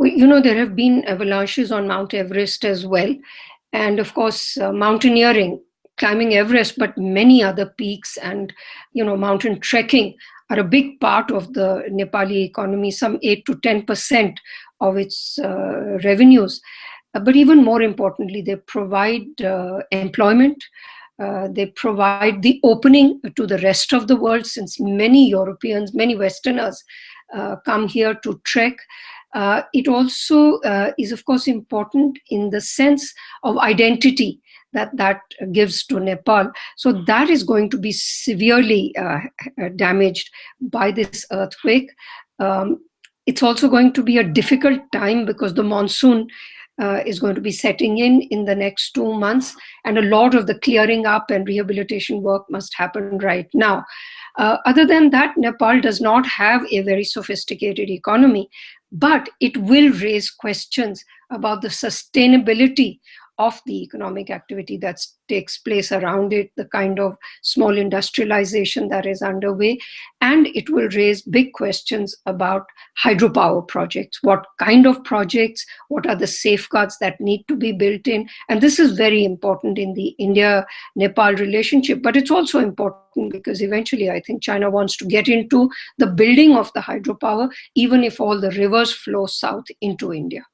There have been avalanches on Mount Everest as well. And of course, mountaineering, climbing Everest, but many other peaks and, mountain trekking are a big part of the Nepali economy, some 8 to 10% of its revenues. But even more importantly, they provide employment. They provide the opening to the rest of the world, since many Europeans, many Westerners come here to trek. It also is, of course, important in the sense of identity that gives to Nepal. So that is going to be severely damaged by this earthquake. It's also going to be a difficult time because the monsoon is going to be setting in the next 2 months, and a lot of the clearing up and rehabilitation work must happen right now. Other than that, Nepal does not have a very sophisticated economy, but it will raise questions about the sustainability of the economic activity that takes place around it, the kind of small industrialization that is underway, and it will raise big questions about hydropower projects. What kind of projects? What are the safeguards that need to be built in? And this is very important in the India-Nepal relationship, but it's also important because eventually I think China wants to get into the building of the hydropower, even if all the rivers flow south into India.